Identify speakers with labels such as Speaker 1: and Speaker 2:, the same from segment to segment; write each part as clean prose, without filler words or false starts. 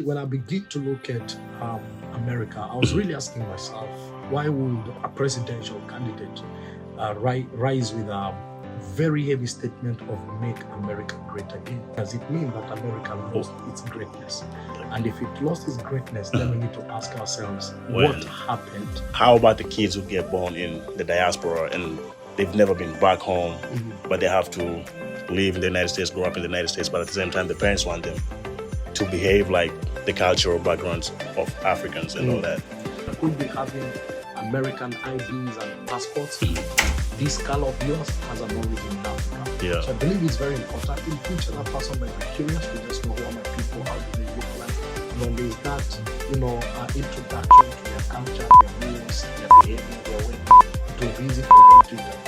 Speaker 1: when I begin to look at America, I was really asking myself, why would a presidential candidate rise with a very heavy statement of "Make America Great Again"? Does it mean that America lost its greatness? And if it lost its greatness, then we need to ask ourselves, what happened?
Speaker 2: How about the kids who get born in the diaspora and they've never been back home, but they have to live in the United States, grow up in the United States, but at the same time, the parents want them to behave like the cultural backgrounds of Africans and all that.
Speaker 1: Could be having American IDs and passports. This color of yours has an origin in Africa.
Speaker 2: Yeah.
Speaker 1: So I believe it's very important. In future, that person might be curious to just know who are my people, how do they look like. When there's that, introduction to their culture, their meals, their behavior, their way, it will be easy for them to interpret.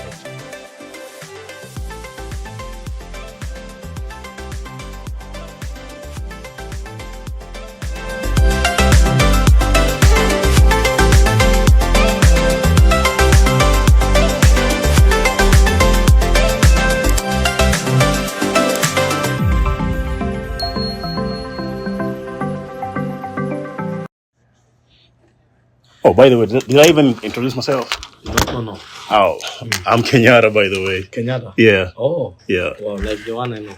Speaker 2: Oh, by the way, did I even introduce myself?
Speaker 1: No.
Speaker 2: Oh, I'm Kenyatta, by the way.
Speaker 1: Kenyatta?
Speaker 2: Yeah.
Speaker 1: Oh.
Speaker 2: Yeah.
Speaker 1: Well, like the one I know.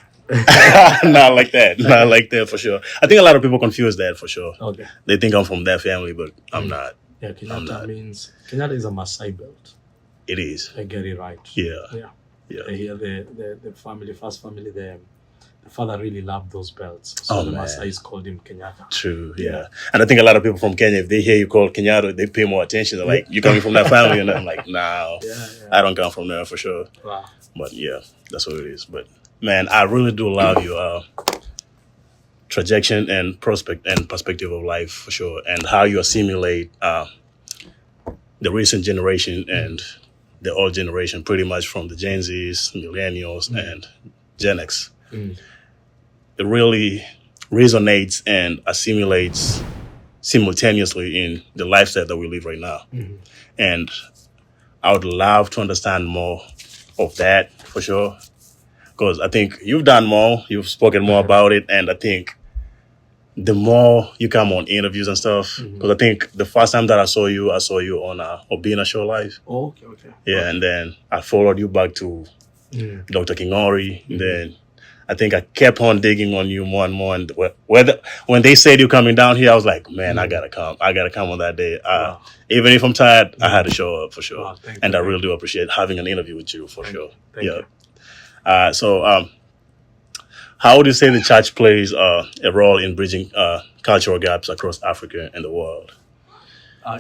Speaker 2: Not like that. Not like that for sure. I think a lot of people confuse that for sure.
Speaker 1: Okay.
Speaker 2: They think I'm from that family, but I'm not.
Speaker 1: Yeah, Kenyatta means Kenyatta is a Maasai belt.
Speaker 2: It is.
Speaker 1: I get it right.
Speaker 2: Yeah.
Speaker 1: I hear the first family there. The father really loved those belts. So the Maasais called him Kenyatta.
Speaker 2: True, yeah. And I think a lot of people from Kenya, if they hear you call Kenyatta, they pay more attention. They're like, you coming from that family? And I'm like, no, I don't come from there for sure.
Speaker 1: Wow.
Speaker 2: But yeah, that's what it is. But man, I really do love your trajectory and perspective of life for sure, and how you assimilate the recent generation and the old generation, pretty much from the Gen Zs, millennials, and Gen X. It really resonates and assimilates simultaneously in the lifestyle that we live right now. And I would love to understand more of that for sure. Because I think you've done more, you've spoken more about it, and I think the more you come on interviews and stuff, because I think the first time that I saw you on Obina Show Live.
Speaker 1: Oh, okay.
Speaker 2: Yeah, and then I followed you back to Dr. Kingori, then I think I kept on digging on you more and more. And when they said you're coming down here, I was like, man, I gotta come. I gotta come on that day. Even if I'm tired, I had to show up for sure.
Speaker 1: Wow,
Speaker 2: and I really do appreciate having an interview with you for sure.
Speaker 1: Thank you.
Speaker 2: So how would you say the church plays a role in bridging cultural gaps across Africa and the world?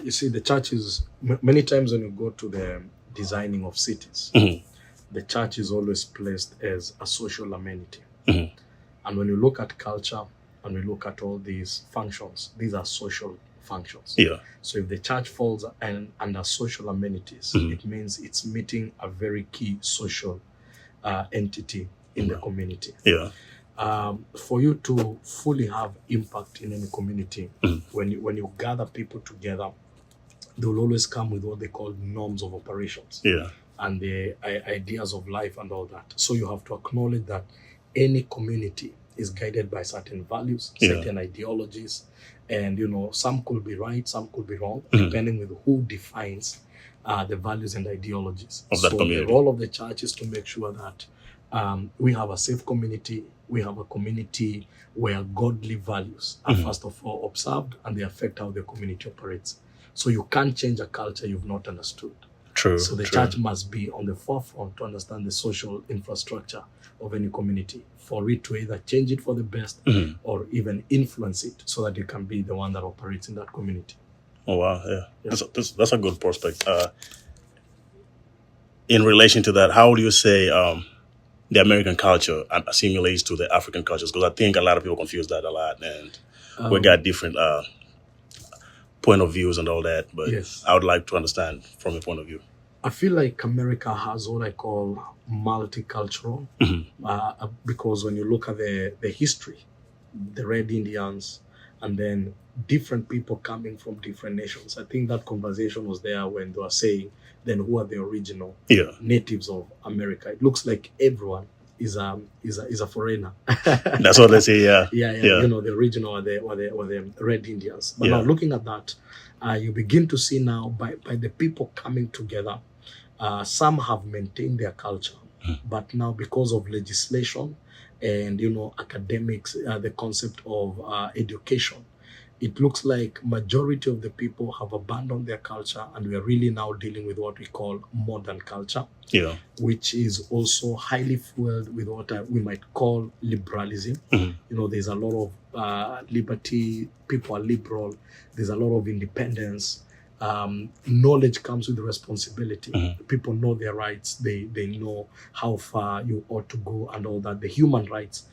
Speaker 1: You see, the church is, many times when you go to the designing of cities, the church is always placed as a social amenity. And when you look at culture and we look at all these functions, these are social functions.
Speaker 2: Yeah.
Speaker 1: So if the church falls under social amenities, it means it's meeting a very key social entity in the community.
Speaker 2: Yeah.
Speaker 1: For you to fully have impact in any community, when you gather people together, they will always come with what they call norms of operations.
Speaker 2: Yeah.
Speaker 1: And the ideas of life and all that. So you have to acknowledge that any community is guided by certain values, certain ideologies, and some could be right, some could be wrong, depending with who defines the values and ideologies
Speaker 2: of that community.
Speaker 1: The role of the church is to make sure that we have a safe community, we have a community where godly values are first of all observed and they affect how the community operates. So you can't change a culture you've not understood.
Speaker 2: True.
Speaker 1: So the church must be on the forefront to understand the social infrastructure of any community for it to either change it for the best or even influence it so that it can be the one that operates in that community.
Speaker 2: Oh, wow. Yeah. That's a good prospect. In relation to that, how would you say the American culture assimilates to the African cultures? Because I think a lot of people confuse that a lot, and we got different point of views and all that, but I would like to understand from your point of view.
Speaker 1: I feel like America has what I call multicultural, because when you look at the history, the Red Indians, and then different people coming from different nations. I think that conversation was there when they were saying, then who are the original natives of America? It looks like everyone is a foreigner.
Speaker 2: That's what they say. Yeah,
Speaker 1: Yeah, yeah,
Speaker 2: yeah,
Speaker 1: the original or the Red Indians. But now
Speaker 2: yeah,
Speaker 1: looking at that, you begin to see now by the people coming together, some have maintained their culture, but now because of legislation and academics, the concept of education, it looks like majority of the people have abandoned their culture, and we are really now dealing with what we call modern culture,
Speaker 2: yeah,
Speaker 1: which is also highly fueled with what we might call liberalism. There's a lot of liberty. People are liberal. There's a lot of independence. Knowledge comes with responsibility. People know their rights. They know how far you ought to go and all that. The human rights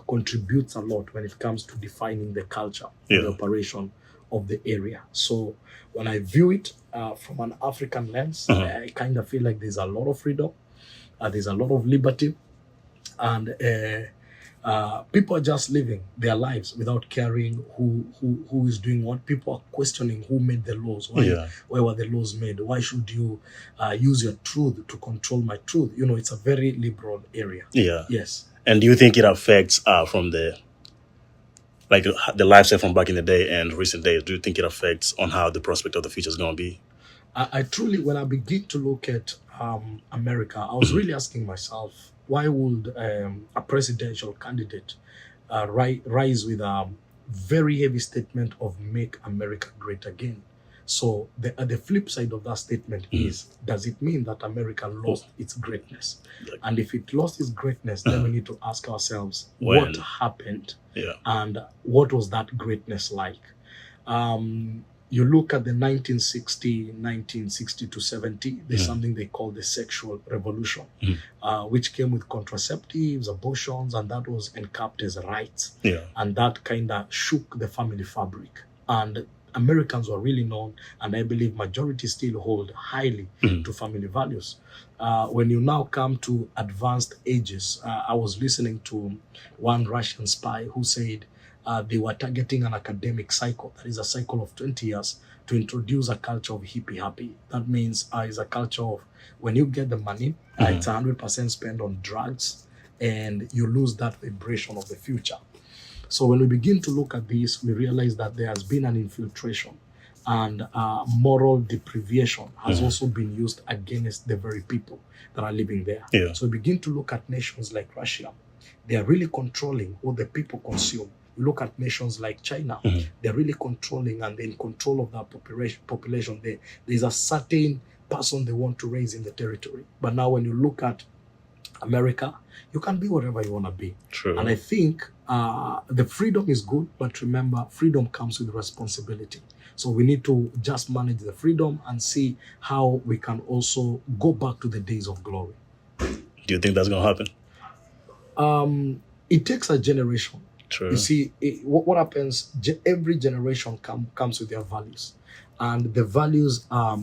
Speaker 1: contributes a lot when it comes to defining the culture,
Speaker 2: yeah,
Speaker 1: the operation of the area. So when I view it from an African lens, I kind of feel like there's a lot of freedom, there's a lot of liberty, and people are just living their lives without caring who is doing what. People are questioning who made the laws.
Speaker 2: yeah,
Speaker 1: Why were the laws made? Why should you use your truth to control my truth? It's a very liberal area.
Speaker 2: yeah.
Speaker 1: Yes.
Speaker 2: And do you think it affects from the lifestyle from back in the day and recent days? Do you think it affects on how the prospect of the future is going to be?
Speaker 1: I truly, when I begin to look at America, I was really asking myself, why would a presidential candidate rise with a very heavy statement of "Make America Great Again"? So the flip side of that statement is, does it mean that America lost its greatness? And if it lost its greatness, then we need to ask ourselves, what happened?
Speaker 2: Yeah,
Speaker 1: And what was that greatness like? You look at the 1960 to 70, there's something they call the sexual revolution, which came with contraceptives, abortions, and that was encapped as rights.
Speaker 2: yeah,
Speaker 1: And that kind of shook the family fabric. And Americans were really known, and I believe majority still hold highly to family values. When you now come to advanced ages, I was listening to one Russian spy who said they were targeting an academic cycle, that is a cycle of 20 years, to introduce a culture of hippie happy. That means it's a culture of when you get the money, it's 100% spent on drugs, and you lose that vibration of the future. So when we begin to look at this, we realize that there has been an infiltration, and moral deprivation has also been used against the very people that are living there.
Speaker 2: yeah,
Speaker 1: So we begin to look at nations like Russia. They are really controlling what the people consume. You look at nations like China, they're really controlling, and they're in control of that population. There's a certain person they want to raise in the territory. But now when you look at America, you can be whatever you want to be.
Speaker 2: true.
Speaker 1: And I think the freedom is good, but remember, freedom comes with responsibility. So we need to just manage the freedom and see how we can also go back to the days of glory.
Speaker 2: Do you think that's going to happen?
Speaker 1: It takes a generation.
Speaker 2: True.
Speaker 1: You see, what happens, every generation comes with their values. And the values are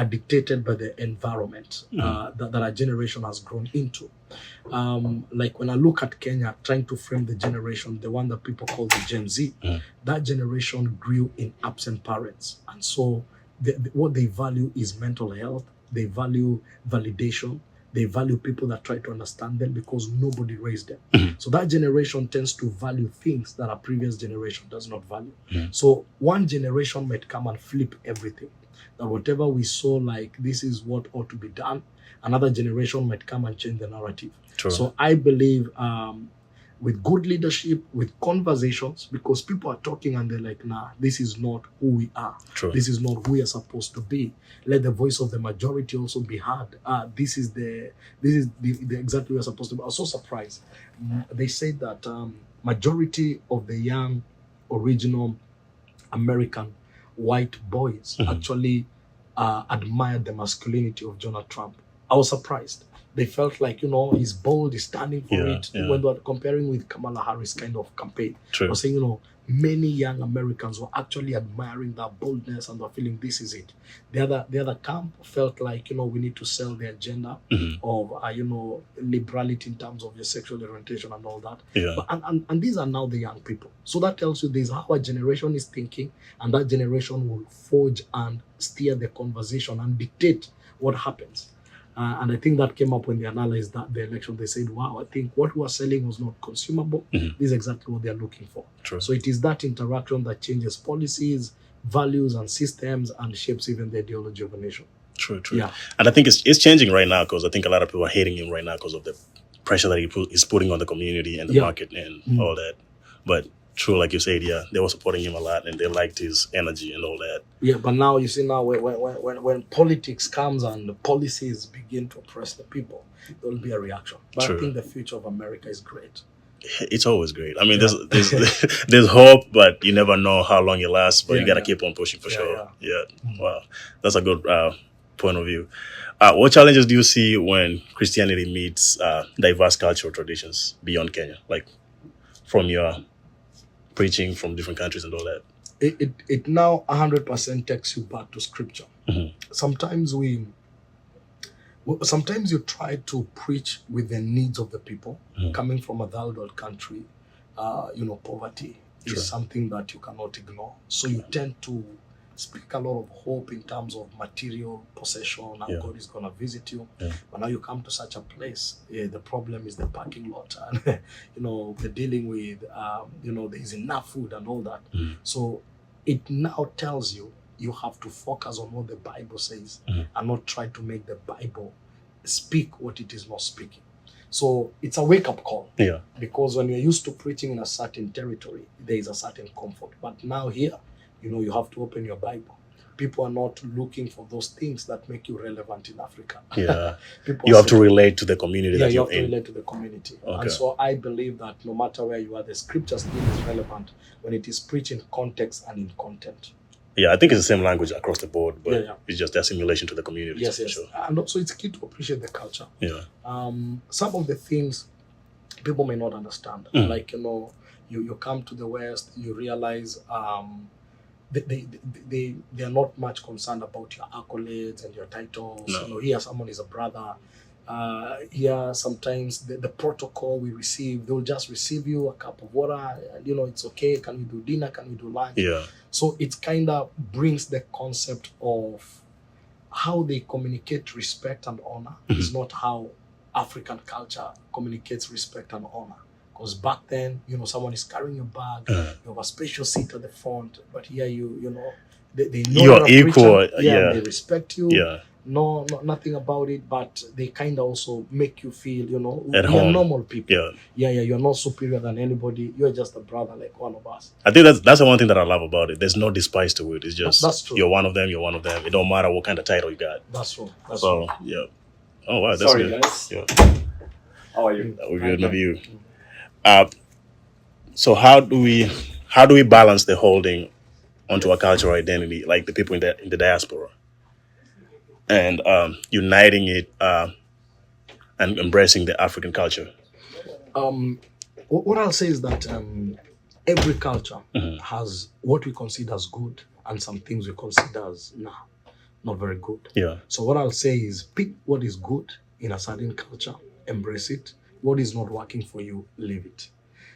Speaker 1: dictated by the environment that a generation has grown into. Like when I look at Kenya, trying to frame the generation, the one that people call the Gen Z, that generation grew in absent parents. And so what they value is mental health. They value validation. They value people that try to understand them because nobody raised them. So that generation tends to value things that a previous generation does not value. So one generation might come and flip everything. That whatever we saw, like this is what ought to be done, another generation might come and change the narrative.
Speaker 2: True.
Speaker 1: So I believe with good leadership, with conversations, because people are talking and they're like, nah, this is not who we are.
Speaker 2: True.
Speaker 1: This is not who we are supposed to be. Let the voice of the majority also be heard. This is the exactly we are supposed to be. I was so surprised. They said that majority of the young original American white boys actually admired the masculinity of Donald Trump. I was surprised. They felt like, he's bold, he's standing for it.
Speaker 2: Yeah.
Speaker 1: When they were comparing with Kamala Harris kind of campaign,
Speaker 2: True.
Speaker 1: I was saying, many young Americans were actually admiring that boldness and they're feeling this is it. The other camp felt like, we need to sell the agenda of, liberality in terms of your sexual orientation and all that.
Speaker 2: Yeah.
Speaker 1: But, and these are now the young people. So that tells you there's how a generation is thinking, and that generation will forge and steer the conversation and dictate what happens. And I think that came up when they analyzed that the election. They said, wow, I think what we were selling was not consumable.
Speaker 2: Mhm.
Speaker 1: This is exactly what they're looking for.
Speaker 2: True.
Speaker 1: So it is that interaction that changes policies, values, and systems and shapes even the ideology of a nation.
Speaker 2: True.
Speaker 1: Yeah.
Speaker 2: And I think it's changing right now because I think a lot of people are hating him right now because of the pressure that he's putting on the community and the
Speaker 1: Yeah.
Speaker 2: market and all that. But true, like you said, yeah, they were supporting him a lot and they liked his energy and all that.
Speaker 1: Yeah, but now you see now when politics comes and the policies begin to oppress the people, there will be a reaction. But
Speaker 2: True.
Speaker 1: I think the future of America is great.
Speaker 2: It's always great. I mean,
Speaker 1: Yeah.
Speaker 2: there's hope, but you never know how long it lasts. But you
Speaker 1: Yeah,
Speaker 2: gotta
Speaker 1: yeah.
Speaker 2: keep on pushing for
Speaker 1: Yeah,
Speaker 2: sure.
Speaker 1: yeah.
Speaker 2: Yeah. Wow, that's a good point of view. What challenges do you see when Christianity meets diverse cultural traditions beyond Kenya, like from your preaching from different countries and all that?
Speaker 1: It now 100% takes you back to scripture.
Speaker 2: Mhm.
Speaker 1: Sometimes you try to preach with the needs of the people.
Speaker 2: Mhm.
Speaker 1: Coming from a third world country, poverty
Speaker 2: Sure.
Speaker 1: is something that you cannot ignore. So you tend to speak a lot of hope in terms of material possession and
Speaker 2: Yeah.
Speaker 1: God is going to visit you.
Speaker 2: Yeah.
Speaker 1: But now you come to such a place, the problem is the parking lot and, the dealing with, there is enough food and all that.
Speaker 2: Mhm.
Speaker 1: So it now tells you have to focus on what the Bible says
Speaker 2: Mhm.
Speaker 1: and not try to make the Bible speak what it is not speaking. So it's a wake-up call.
Speaker 2: Yeah.
Speaker 1: Because when you're used to preaching in a certain territory, there is a certain comfort. But now here, you have to open your Bible. People are not looking for those things that make you relevant in Africa.
Speaker 2: Yeah.
Speaker 1: People
Speaker 2: You
Speaker 1: are
Speaker 2: have to
Speaker 1: saying-
Speaker 2: relate to the community
Speaker 1: yeah,
Speaker 2: that
Speaker 1: you
Speaker 2: you're
Speaker 1: have to
Speaker 2: in.
Speaker 1: relate to the community.
Speaker 2: Okay.
Speaker 1: And so I believe that no matter where you are, the scripture still is relevant when it is preached in context and in content.
Speaker 2: Yeah, I think it's the same language across the board, but
Speaker 1: Yeah.
Speaker 2: it's just assimilation to the community.
Speaker 1: Yes,
Speaker 2: for
Speaker 1: yes.
Speaker 2: sure.
Speaker 1: And also it's key to appreciate the culture.
Speaker 2: Yeah.
Speaker 1: Some of the things people may not understand.
Speaker 2: Mm.
Speaker 1: Like, you come to the West, you realize they are not much concerned about your accolades and your titles.
Speaker 2: No.
Speaker 1: Here someone is a brother. Here sometimes the protocol we receive, they'll just receive you a cup of water and it's okay. Can we do dinner? Can we do lunch?
Speaker 2: Yeah.
Speaker 1: So it kind of brings the concept of how they communicate respect and honor is not how African culture communicates respect and honor. Because back then, someone is carrying your bag, you have a special seat at the front, but here they know
Speaker 2: You're
Speaker 1: a
Speaker 2: equal,
Speaker 1: preacher,
Speaker 2: yeah.
Speaker 1: they respect you.
Speaker 2: Yeah.
Speaker 1: No, nothing about it, but they kind of also make you feel,
Speaker 2: At
Speaker 1: we are
Speaker 2: home.
Speaker 1: normal people.
Speaker 2: Yeah.
Speaker 1: Yeah, you're not superior than anybody. You're just a brother like one of us.
Speaker 2: I think that's the one thing that I love about it. There's no despise to it. It's just
Speaker 1: That's true.
Speaker 2: you're one of them. You're one of them. It don't matter what kind of title you got.
Speaker 1: That's true. That's
Speaker 2: So
Speaker 1: true.
Speaker 2: yeah. Oh wow, that's
Speaker 3: Sorry,
Speaker 2: good.
Speaker 3: guys.
Speaker 2: Yeah,
Speaker 3: How are you?
Speaker 2: we're good. Maybe you. So how do we balance the holding onto a cultural identity, like the people in the diaspora, and uniting it and embracing the African culture?
Speaker 1: What I'll say is that every culture
Speaker 2: Mhm.
Speaker 1: has what we consider as good and some things we consider as not very good.
Speaker 2: Yeah.
Speaker 1: So what I'll say is pick what is good in a certain culture, embrace it. What is not working for you, leave it.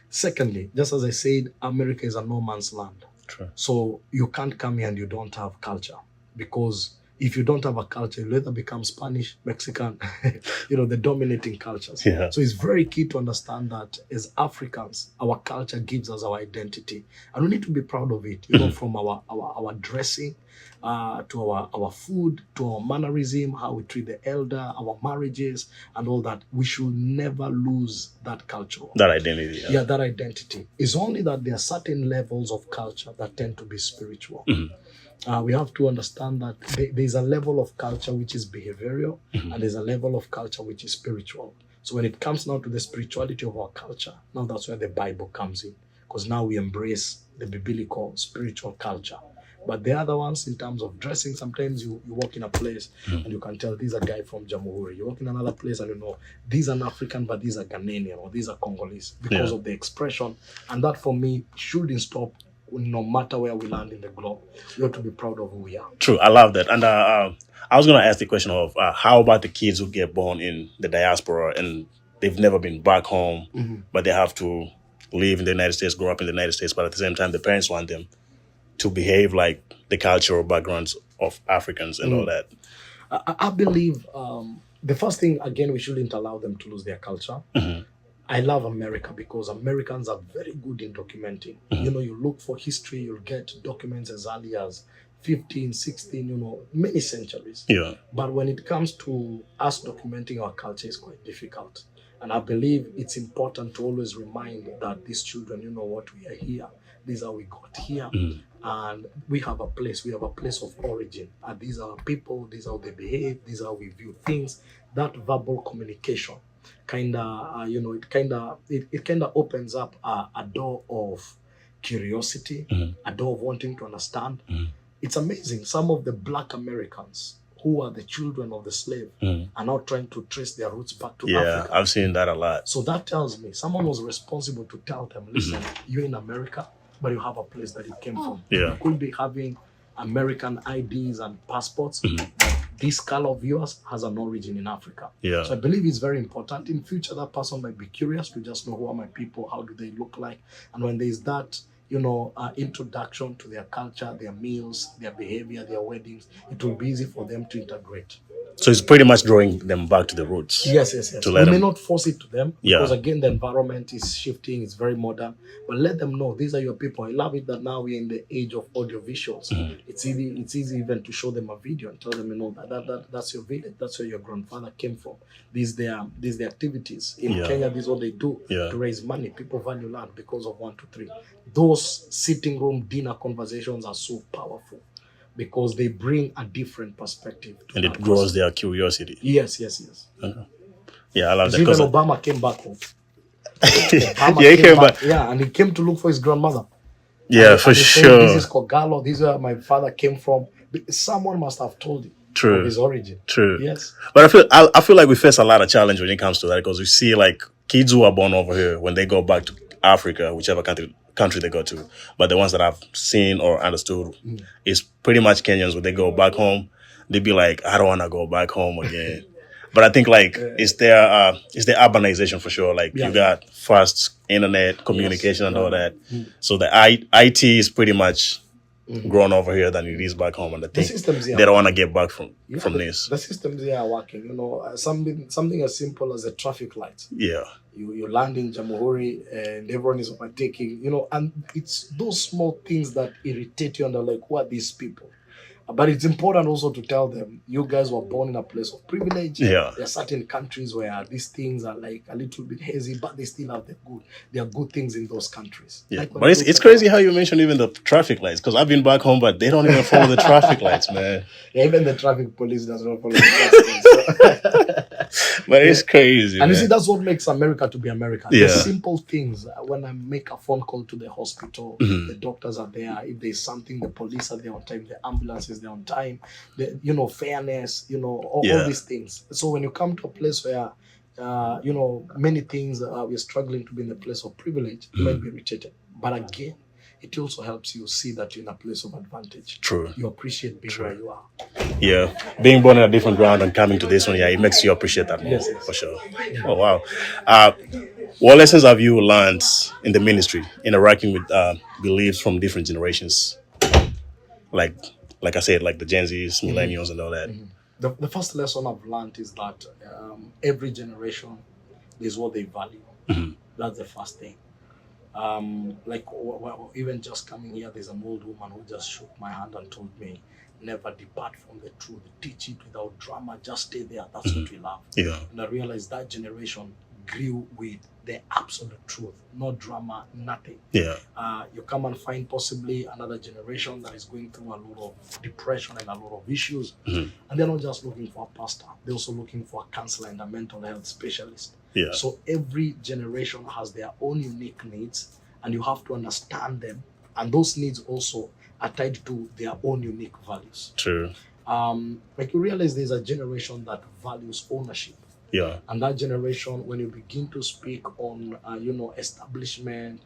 Speaker 1: Secondly, just as I said, America is a no man's land.
Speaker 2: True.
Speaker 1: So you can't come here and you don't have culture, because if you don't have a culture, you'll either become Spanish, Mexican, the dominating cultures.
Speaker 2: Yeah.
Speaker 1: So it's very key to understand that as Africans, our culture gives us our identity. And we need to be proud of it, from our dressing, to our food, to our mannerism, how we treat the elder, our marriages, and all that. We should never lose that culture.
Speaker 2: That identity.
Speaker 1: Yeah, that identity. It's only that there are certain levels of culture that tend to be spiritual.
Speaker 2: Mhm.
Speaker 1: We have to understand that there's a level of culture which is behavioral, and there's a level of culture which is spiritual. So when it comes now to the spirituality of our culture, now that's where the Bible comes in, because now we embrace the biblical spiritual culture. But the other ones, in terms of dressing, sometimes you walk in a place and you can tell these are guy from Jamhuri. You walk in another place and these are African, but these are Ghanaian or these are Congolese because of the expression. And that for me shouldn't stop. No matter where we land in the globe, we have to be proud of who we are.
Speaker 2: True, I love that. And I was going to ask the question of how about the kids who get born in the diaspora and they've never been back home, but they have to live in the United States, grow up in the United States, but at the same time, the parents want them to behave like the cultural backgrounds of Africans and all that.
Speaker 1: I believe The first thing, again, we shouldn't allow them to lose their culture. I love America because Americans are very good in documenting. You know, you look for history, you'll get documents as early as 15, 16, many centuries.
Speaker 2: Yeah.
Speaker 1: But when it comes to us documenting our culture, it's quite difficult. And I believe it's important to always remind that these children, what, we are here. This is how we got here. And we have a place of origin. And these are our people, these are how they behave, these are how we view things. That verbal communication it kind of opens up a door of curiosity, a door of wanting to understand. It's amazing. Some of the Black Americans who are the children of the slave are now trying to trace their roots back to Africa.
Speaker 2: I've seen that a lot.
Speaker 1: So that tells me someone was responsible to tell them, listen, you're in America, but you have a place that you came from.
Speaker 2: Yeah.
Speaker 1: You could be having American IDs and passports. This color of yours has an origin in Africa.
Speaker 2: Yeah.
Speaker 1: So I believe it's very important. In future, that person might be curious to just know who are my people, how do they look like. And when there's that, introduction to their culture, their meals, their behavior, their weddings, it will be easy for them to integrate.
Speaker 2: So it's pretty much drawing them back to the roots.
Speaker 1: Yes.
Speaker 2: To
Speaker 1: We may not force it to them because,
Speaker 2: Yeah.
Speaker 1: again, the environment is shifting, it's very modern. But let them know these are your people. I love it that now we're in the age of audio visuals. It's easy even to show them a video and tell them, that's your village, that's where your grandfather came from. These are the activities. In
Speaker 2: Yeah.
Speaker 1: Kenya, this is what they do
Speaker 2: Yeah.
Speaker 1: to raise money. People value land because of 1, 2, 3. Those sitting room dinner conversations are so powerful because they bring a different perspective to
Speaker 2: And
Speaker 1: that
Speaker 2: it grows
Speaker 1: person.
Speaker 2: their curiosity.
Speaker 1: Yes.
Speaker 2: Yeah, I love that.
Speaker 1: Even
Speaker 2: 'cause
Speaker 1: Obama came back home.
Speaker 2: yeah, he came back.
Speaker 1: Yeah, and he came to look for his grandmother.
Speaker 2: Yeah,
Speaker 1: And
Speaker 2: for
Speaker 1: he's saying,
Speaker 2: sure.
Speaker 1: this is Kogalo. This is where my father came from. Someone must have told him
Speaker 2: True.
Speaker 1: of his origin.
Speaker 2: True.
Speaker 1: Yes.
Speaker 2: But I feel like we face a lot of challenge when it comes to that because we see like kids who are born over here when they go back to Africa, whichever country they go to. But the ones that I've seen or understood is pretty much Kenyans when they go back home, they be like, I don't want to go back home again. But I think like it's their urbanization for sure. Like you got fast internet communication and all that. So the IT is pretty much grown over here than it is back home, and I think
Speaker 1: systems here
Speaker 2: they don't want to get back from this.
Speaker 1: The systems here are working. Something as simple as a traffic light.
Speaker 2: Yeah.
Speaker 1: You land in Jamhuri and everyone is overtaking, and it's those small things that irritate you and they're like, who are these people? But it's important also to tell them, you guys were born in a place of privilege.
Speaker 2: Yeah.
Speaker 1: There are certain countries where these things are like a little bit hazy, but they still have there are good things in those countries.
Speaker 2: Yeah.
Speaker 1: Like when
Speaker 2: But
Speaker 1: you
Speaker 2: it's
Speaker 1: look
Speaker 2: crazy how you mentioned even the traffic lights, because I've been back home, but they don't even follow the traffic lights, man.
Speaker 1: Yeah, even the traffic police does not follow the traffic lights.
Speaker 2: But it's crazy.
Speaker 1: And
Speaker 2: man.
Speaker 1: you see, that's what makes America to be America.
Speaker 2: Yeah.
Speaker 1: The simple things. When I make a phone call to the hospital, the doctors are there. If there's something, the police are there on time. The ambulance is there on time. Fairness. All these things. So when you come to a place where, many things we're struggling to be in a place of privilege, you might be irritated. But again, it also helps you see that you're in a place of advantage.
Speaker 2: True.
Speaker 1: You appreciate being where you are.
Speaker 2: Yeah, being born in a different ground and coming to this one, it makes you appreciate that more,
Speaker 1: Yes.
Speaker 2: for sure. Oh, wow. What lessons have you learned in the ministry, interacting with beliefs from different generations? Like I said, like the Gen Zs, millennials, and all that.
Speaker 1: The first lesson I've learned is that every generation is what they value. That's the first thing. Even just coming here, there's an old woman who just shook my hand and told me, never depart from the truth. Teach it without drama. Just stay there. That's what we love.
Speaker 2: Yeah.
Speaker 1: And I realized that generation grew with the absolute truth. No drama, nothing.
Speaker 2: Yeah.
Speaker 1: You come and find possibly another generation that is going through a lot of depression and a lot of issues. And they're not just looking for a pastor. They're also looking for a counselor and a mental health specialist.
Speaker 2: Yeah.
Speaker 1: So every generation has their own unique needs and you have to understand them. And those needs also are tied to their own unique values.
Speaker 2: True.
Speaker 1: You realize there's a generation that values ownership.
Speaker 2: Yeah.
Speaker 1: And that generation, when you begin to speak on, establishment,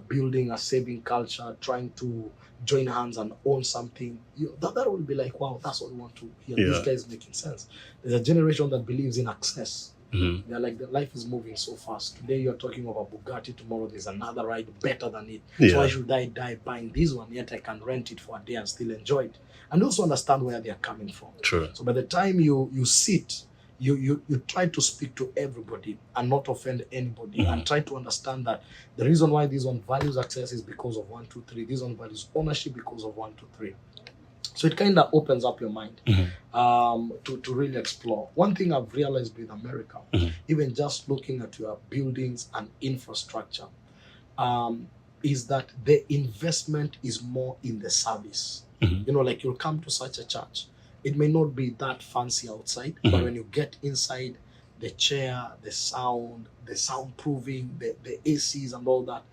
Speaker 1: building a saving culture, trying to join hands and own something, that will be like, wow, that's what we want to hear.
Speaker 2: Yeah.
Speaker 1: This guy is making sense. There's a generation that believes in access.
Speaker 2: Mm-hmm.
Speaker 1: They're like, the life is moving so fast. Today you're talking of a Bugatti, tomorrow there's another ride better than it.
Speaker 2: Yeah.
Speaker 1: So why should I die buying this one, yet I can rent it for a day and still enjoy it? And also understand where they're coming from.
Speaker 2: True.
Speaker 1: So by the time you sit you try to speak to everybody and not offend anybody, and try to understand that the reason why this one values success is because of 1, 2, 3. This one values ownership because of 1, 2, 3. So it kind of opens up your mind to really explore. One thing I've realized with America, even just looking at your buildings and infrastructure, is that the investment is more in the service. You know, like you'll come to such a church. It may not be that fancy outside, but when you get inside, the chair, the soundproofing, the ACs and all that,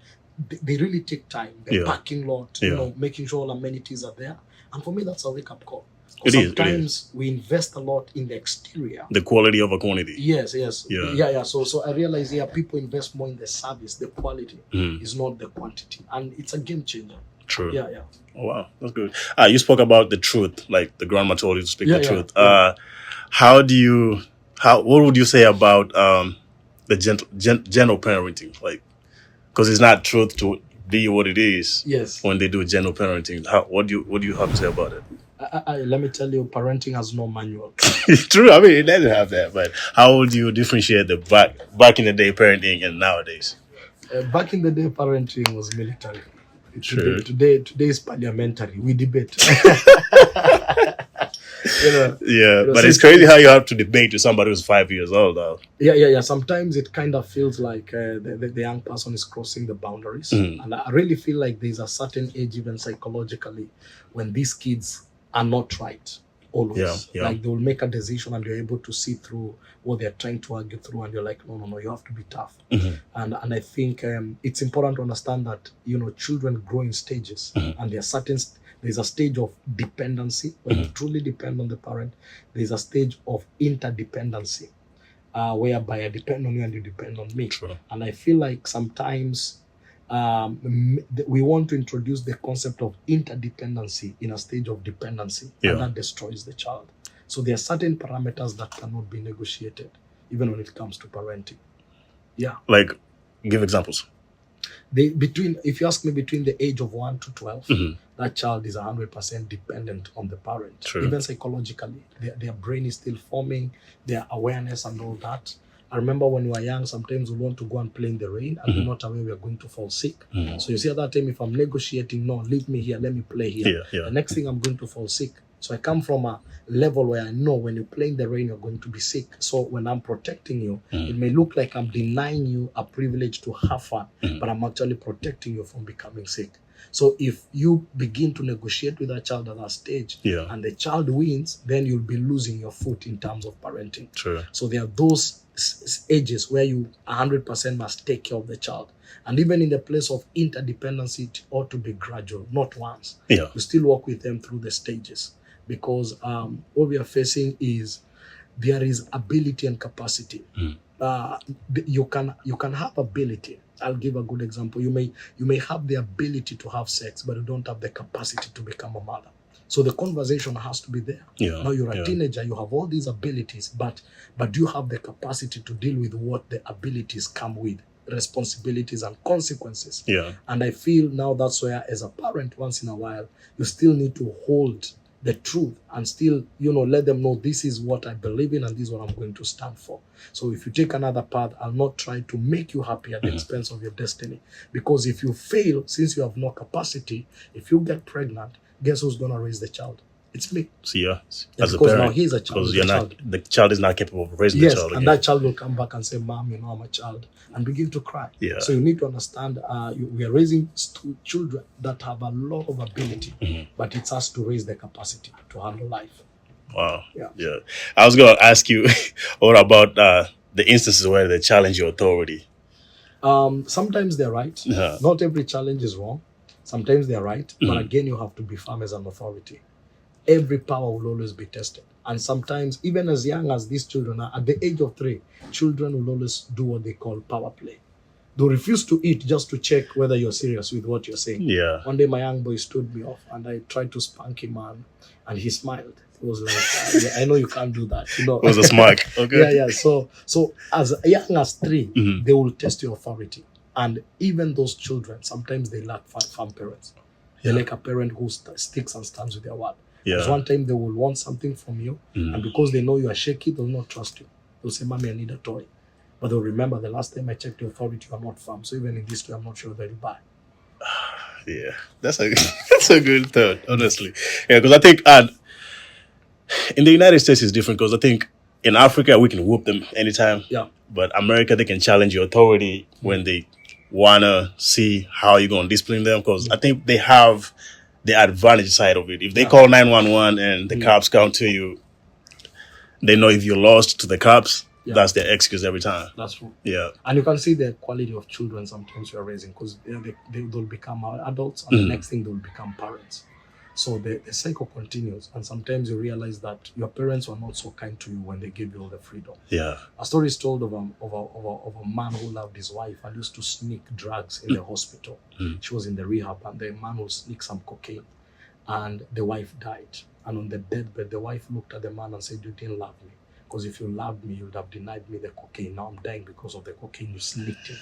Speaker 1: they really take time. The parking lot, you know, making sure all amenities are there. And for me, that's a wake-up call. Sometimes we invest a lot in the exterior.
Speaker 2: The quality over quantity.
Speaker 1: Yes. Yeah. So I realize people invest more in the service. The quality is not the quantity. And it's a game changer.
Speaker 2: True.
Speaker 1: Yeah.
Speaker 2: Oh, wow. That's good. You spoke about the truth, like the grandma told you to speak the truth. What would you say about the general parenting? Like, because it's not truth to be what it is.
Speaker 1: Yes.
Speaker 2: When they do general parenting, what do you have to say about it?
Speaker 1: Let me tell you, parenting has no manual.
Speaker 2: True. I mean, it doesn't have that. But how would you differentiate the back in the day parenting and nowadays?
Speaker 1: Back in the day, parenting was military.
Speaker 2: True.
Speaker 1: Today is parliamentary. We debate.
Speaker 2: But it's crazy how you have to debate with somebody who's 5 years old, though.
Speaker 1: Yeah. Sometimes it kind of feels like the young person is crossing the boundaries. And I really feel like there's a certain age, even psychologically, when these kids are not right. Always. Like they will make a decision and you're able to see through what they're trying to argue through, and you're like, no, you have to be tough. And I think it's important to understand that, you know, children grow in stages, and there's a stage of dependency when you truly depend on the parent. There's a stage of interdependency whereby I depend on you and you depend on me.
Speaker 2: True.
Speaker 1: And I feel like sometimes we want to introduce the concept of interdependency in a stage of dependency, and that destroys the child. So there are certain parameters that cannot be negotiated, even when it comes to parenting. Yeah.
Speaker 2: Like, give examples.
Speaker 1: If you ask me, between the age of 1 to 12, that child is 100% dependent on the parent.
Speaker 2: True.
Speaker 1: Even psychologically, their brain is still forming, their awareness and all that. I remember when we were young, sometimes we want to go and play in the rain, and we're not aware we are going to fall sick. So you see, at that time, if I'm negotiating, no, leave me here, let me play here. The next thing, I'm going to fall sick. So I come from a level where I know when you play in the rain, you're going to be sick. So when I'm protecting you, it may look like I'm denying you a privilege to have fun, but I'm actually protecting you from becoming sick. So if you begin to negotiate with a child at that stage, and the child wins, then you'll be losing your foot in terms of parenting.
Speaker 2: True.
Speaker 1: So there are those ages where you 100% must take care of the child. And even in the place of interdependency, it ought to be gradual, not once. You still work with them through the stages, because what we are facing is there is ability and capacity. You can have ability. I'll give a good example. You may have the ability to have sex, but you don't have the capacity to become a mother. So the conversation has to be there. Now you're a teenager, you have all these abilities, but do you have the capacity to deal with what the abilities come with? Responsibilities and consequences. And I feel now that's where, as a parent, once in a while, you still need to hold the truth and still, let them know, this is what I believe in and this is what I'm going to stand for. So if you take another path, I'll not try to make you happy at the expense of your destiny. Because if you fail, since you have no capacity, if you get pregnant, guess who's going to raise the child? It's me.
Speaker 2: So
Speaker 1: as a parent, now he's a child.
Speaker 2: Because the child is not capable of raising the child again.
Speaker 1: And that child will come back and say, Mom, I'm a child, and begin to cry. So you need to understand, we are raising children that have a lot of ability, but it's us to raise the capacity to handle life.
Speaker 2: Wow. Yeah. I was going to ask you, what about the instances where they challenge your authority?
Speaker 1: Sometimes they're right. Not every challenge is wrong. Sometimes they're right. But again, you have to be firm as an authority. Every power will always be tested. And sometimes, even as young as these children are, at the age of 3, children will always do what they call power play. They'll refuse to eat just to check whether you're serious with what you're saying. One day, my young boy stood me off, and I tried to spank him, and he smiled. He was like, I know you can't do that. It
Speaker 2: was a smirk. Okay.
Speaker 1: So as young as 3, they will test your authority. And even those children, sometimes they lack firm parents. They like a parent who sticks and stands with their word. Because one time they will want something from you, and because they know you are shaky, they'll not trust you. They'll say, Mommy, I need a toy. But they'll remember the last time I checked the authority, you are not firm. So even in this way, I'm not sure that you buy.
Speaker 2: Yeah, that's a that's a good thought, honestly. Yeah, because I think in the United States it's different because I think in Africa we can whoop them anytime.
Speaker 1: Yeah.
Speaker 2: But America they can challenge your authority when they wanna see how you're gonna discipline them because I think they have the advantage side of it. If they call 911 and the cops come to you, they know if you're lost to the cops, that's their excuse every time.
Speaker 1: That's true.
Speaker 2: Yeah.
Speaker 1: And you can see the quality of children sometimes you're raising because they'll become adults and the next thing they'll become parents. So the cycle continues, and sometimes you realize that your parents were not so kind to you when they gave you all the freedom.
Speaker 2: Yeah.
Speaker 1: A story is told of a man who loved his wife and used to sneak drugs in the hospital. She was in the rehab, and the man would sneak some cocaine, and the wife died. And on the deathbed, the wife looked at the man and said, "You didn't love me, because if you loved me, you would have denied me the cocaine. Now I'm dying because of the cocaine you sneaked in."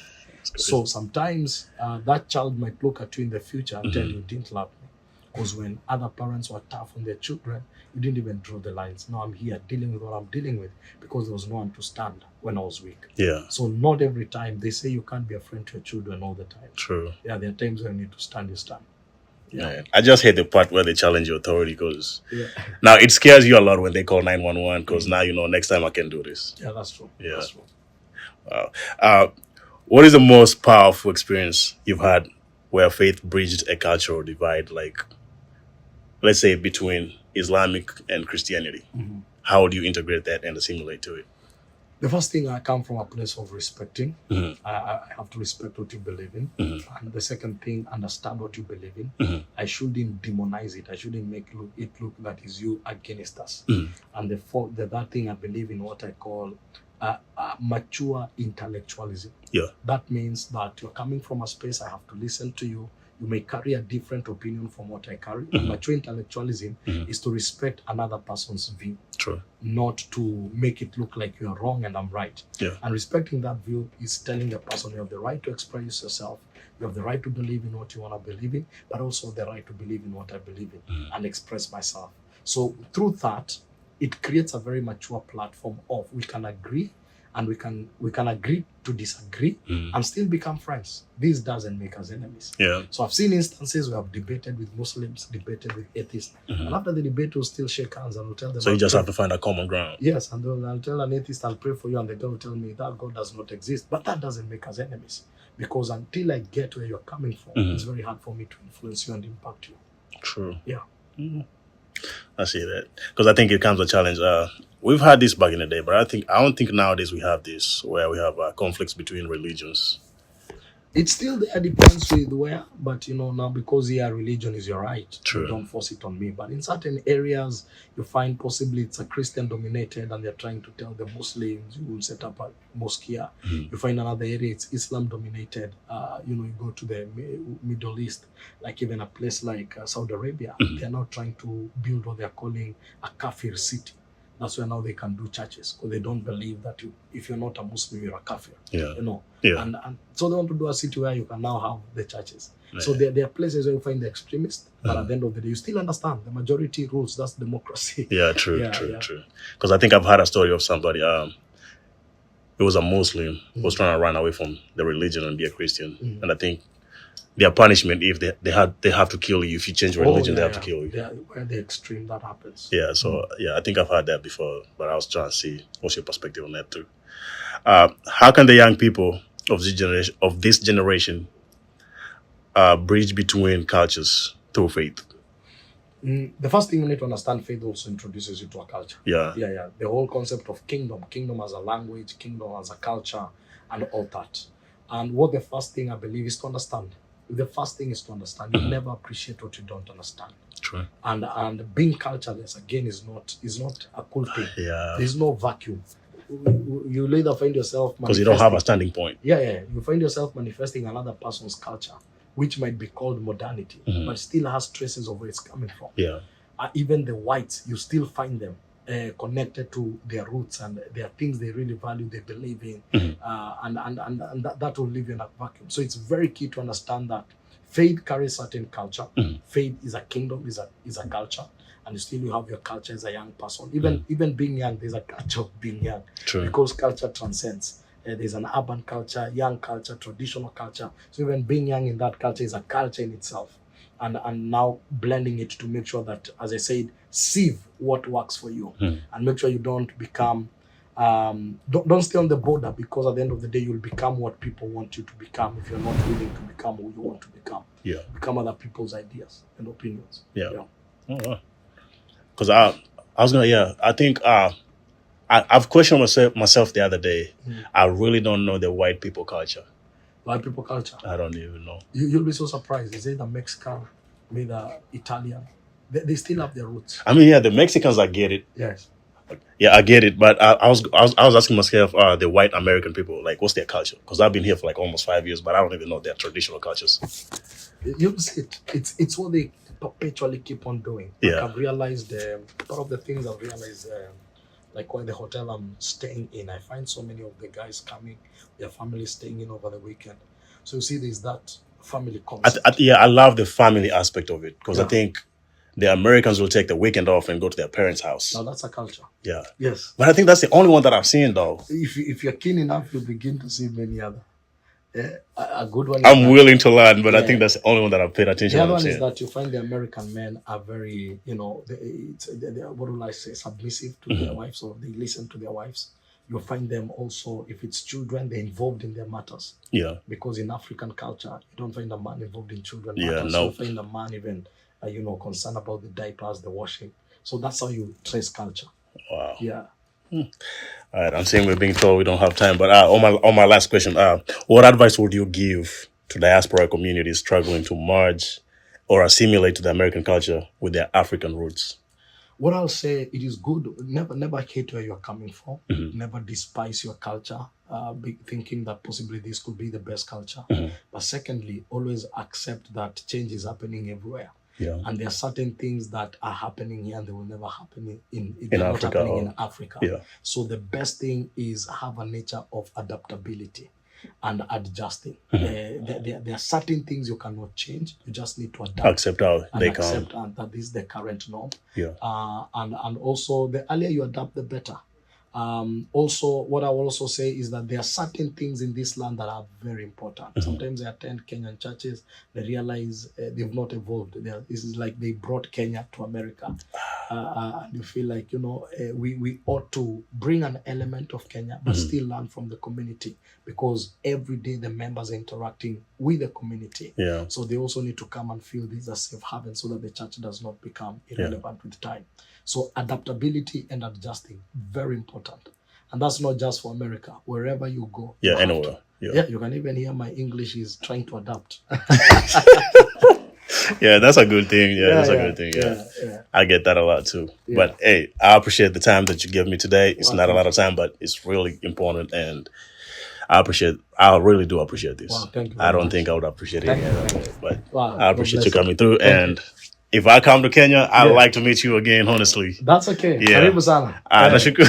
Speaker 1: So sometimes that child might look at you in the future and tell you didn't love me. Because when other parents were tough on their children, you didn't even draw the lines. Now I'm here dealing with what I'm dealing with because there was no one to stand when I was weak.
Speaker 2: Yeah.
Speaker 1: So not every time. They say you can't be a friend to your children all the time.
Speaker 2: True.
Speaker 1: Yeah, there are times when you need to stand, you stand. Yeah.
Speaker 2: Man, I just hate the part where they challenge your authority because now it scares you a lot when they call 911 because now you know next time I can do this.
Speaker 1: Yeah, that's true.
Speaker 2: Yeah.
Speaker 1: That's true.
Speaker 2: Wow. What is the most powerful experience you've had where faith bridged a cultural divide, like, let's say, between Islamic and Christianity? How do you integrate that and assimilate to it?
Speaker 1: The first thing, I come from a place of respecting. I have to respect what you believe in. And the second thing, understand what you believe in. I shouldn't demonize it. I shouldn't make it look that is you against us. And the third thing, I believe in what I call mature intellectualism.
Speaker 2: Yeah.
Speaker 1: That means that you're coming from a space, I have to listen to you. You may carry a different opinion from what I carry. Mature intellectualism is to respect another person's view.
Speaker 2: True.
Speaker 1: Not to make it look like you're wrong and I'm right.
Speaker 2: Yeah.
Speaker 1: And respecting that view is telling the person you have the right to express yourself, you have the right to believe in what you want to believe in, but also the right to believe in what I believe in and express myself. So through that, it creates a very mature platform of we can agree and we can agree to disagree and still become friends. This doesn't make us enemies.
Speaker 2: Yeah.
Speaker 1: So I've seen instances where I've debated with Muslims, debated with atheists, and after the debate, we'll still shake hands and we'll tell them.
Speaker 2: So you just have to find a common ground.
Speaker 1: Yes, and then I'll tell an atheist, I'll pray for you, and the guy will tell me that God does not exist. But that doesn't make us enemies, because until I get where you're coming from, it's very hard for me to influence you and impact you.
Speaker 2: True.
Speaker 1: Yeah.
Speaker 2: I see that because I think it comes a challenge. We've had this back in the day, but I don't think nowadays we have this where we have conflicts between religions.
Speaker 1: It's still there, depends with where, but now because religion is your right.
Speaker 2: True.
Speaker 1: Don't force it on me. But in certain areas, you find possibly it's a Christian dominated and they're trying to tell the Muslims, you will set up a mosque here. You find another area, it's Islam dominated. You go to the Middle East, like even a place like Saudi Arabia, they're now trying to build what they're calling a kafir city. That's where now they can do churches because they don't believe that if you're not a Muslim, you're a kafir.
Speaker 2: Yeah.
Speaker 1: Yeah. And so they want to do a city where you can now have the churches. Yeah. So there are places where you find the extremists, but at the end of the day, you still understand the majority rules. That's democracy.
Speaker 2: Yeah, true. Because I think I've heard a story of somebody. It was a Muslim who was trying to run away from the religion and be a Christian, and I think their punishment if they have to kill you if you change religion, they have to kill you.
Speaker 1: Yeah, where the extreme that happens.
Speaker 2: Yeah, so I think I've heard that before, but I was trying to see what's your perspective on that too. How can the young people of this generation bridge between cultures through faith?
Speaker 1: The first thing you need to understand, faith also introduces you to a culture.
Speaker 2: Yeah.
Speaker 1: The whole concept of kingdom as a language, kingdom as a culture, and all that. And what the first thing I believe is to understand. The first thing is to understand. You never appreciate what you don't understand.
Speaker 2: True.
Speaker 1: And being cultureless again is not a cool thing.
Speaker 2: Yeah.
Speaker 1: There's no vacuum. You either find yourself
Speaker 2: because you don't have a standing point.
Speaker 1: Yeah. You find yourself manifesting another person's culture, which might be called modernity, but still has traces of where it's coming from.
Speaker 2: Yeah.
Speaker 1: Even the whites, you still find them connected to their roots and there are things they really value, they believe in, and that will leave you in a vacuum. So it's very key to understand that faith carries certain culture.
Speaker 2: Mhm.
Speaker 1: Faith is a kingdom, is a culture, and still you have your culture as a young person. Even being young, there's a culture of being young.
Speaker 2: True.
Speaker 1: Because culture transcends. There's an urban culture, young culture, traditional culture. So even being young in that culture is a culture in itself. And now blending it to make sure that, as I said, sieve what works for you, and make sure you don't become don't stay on the border, because at the end of the day you'll become what people want you to become if you're not willing to become who you want to become.
Speaker 2: Yeah.
Speaker 1: Become other people's ideas and opinions.
Speaker 2: Yeah. Because I was gonna, I think I've questioned myself the other day. I really don't know the white people culture.
Speaker 1: White people culture.
Speaker 2: I don't even know.
Speaker 1: You'll be so surprised. Is either Mexican, either Italian. They still have their roots.
Speaker 2: I mean, yeah, the Mexicans, I get it.
Speaker 1: Yes.
Speaker 2: Yeah, I get it. But I was asking myself, the white American people, like, what's their culture? Because I've been here for like almost 5 years, but I don't even know their traditional cultures.
Speaker 1: You'll see it. It's what they perpetually keep on doing. Like,
Speaker 2: Yeah.
Speaker 1: I've realized part of the things I've realized, like when the hotel I'm staying in, I find so many of the guys coming, their family staying in over the weekend. So you see, there's that family concept.
Speaker 2: I love the family aspect of it, because I
Speaker 1: Yeah.
Speaker 2: think the Americans will take the weekend off and go to their parents' house.
Speaker 1: Now that's a culture.
Speaker 2: Yeah.
Speaker 1: Yes.
Speaker 2: But I think that's the only one that I've seen, though.
Speaker 1: If you're keen enough, you'll begin to see many other. A good one.
Speaker 2: I'm willing to learn, but I
Speaker 1: Yeah.
Speaker 2: think that's the only one that I've paid attention
Speaker 1: The
Speaker 2: to.
Speaker 1: other one is that you find the American men are very, they are, what will I say, submissive to their wives, or they listen to their wives. You'll find them also, if it's children, they're involved in their matters.
Speaker 2: Yeah.
Speaker 1: Because in African culture, you don't find a man involved in children
Speaker 2: Yeah,
Speaker 1: matters.
Speaker 2: no.
Speaker 1: You find a man even, concerned about the diapers, the washing. So that's how you trace culture.
Speaker 2: Wow.
Speaker 1: Yeah.
Speaker 2: All right, I'm saying we're being told we don't have time, but on my last question, what advice would you give to diaspora communities struggling to merge or assimilate to the American culture with their African roots?
Speaker 1: What I'll say, it is good. Never hate where you're coming from. Never despise your culture, thinking that possibly this could be the best culture. But secondly, always accept that change is happening everywhere.
Speaker 2: Yeah.
Speaker 1: And there are certain things that are happening here and they will never happen in
Speaker 2: Africa.
Speaker 1: in Africa.
Speaker 2: Yeah.
Speaker 1: So the best thing is have a nature of adaptability and adjusting. There are certain things you cannot change. You just need to adapt.
Speaker 2: Accept how
Speaker 1: and
Speaker 2: they
Speaker 1: accept
Speaker 2: come.
Speaker 1: that this is the current norm.
Speaker 2: Yeah.
Speaker 1: And also, the earlier you adapt, the better. Also, what I will also say is that there are certain things in this land that are very important. Sometimes I attend Kenyan churches, they realize they've not evolved. This is like they brought Kenya to America. And you feel like, we ought to bring an element of Kenya, but still learn from the community, because every day the members are interacting with the community.
Speaker 2: Yeah.
Speaker 1: So they also need to come and feel this is a safe haven, so that the church does not become irrelevant with time. So adaptability and adjusting, very important. And that's not just for America. Wherever you go.
Speaker 2: Yeah,
Speaker 1: you have
Speaker 2: anywhere.
Speaker 1: to.
Speaker 2: Yeah.
Speaker 1: Yeah, you can even hear my English is trying to adapt.
Speaker 2: Yeah, that's a good thing. Yeah, that's a good thing. Yeah. I get that a lot too.
Speaker 1: Yeah.
Speaker 2: But hey, I appreciate the time that you give me today. It's
Speaker 1: Wow,
Speaker 2: not a
Speaker 1: thank
Speaker 2: lot of time, but it's really important, and I really do appreciate this.
Speaker 1: Wow, thank you
Speaker 2: I
Speaker 1: very
Speaker 2: don't
Speaker 1: much.
Speaker 2: think I would appreciate it
Speaker 1: Thank
Speaker 2: any
Speaker 1: you,
Speaker 2: other
Speaker 1: thank
Speaker 2: way.
Speaker 1: you.
Speaker 2: But
Speaker 1: Wow,
Speaker 2: I appreciate you
Speaker 1: God bless
Speaker 2: coming through.
Speaker 1: Thank
Speaker 2: And if I come to Kenya, I'd
Speaker 1: Yeah.
Speaker 2: like to meet you again, honestly.
Speaker 1: That's okay.
Speaker 2: Yeah.
Speaker 1: Karibu sana.
Speaker 2: Nashukuru.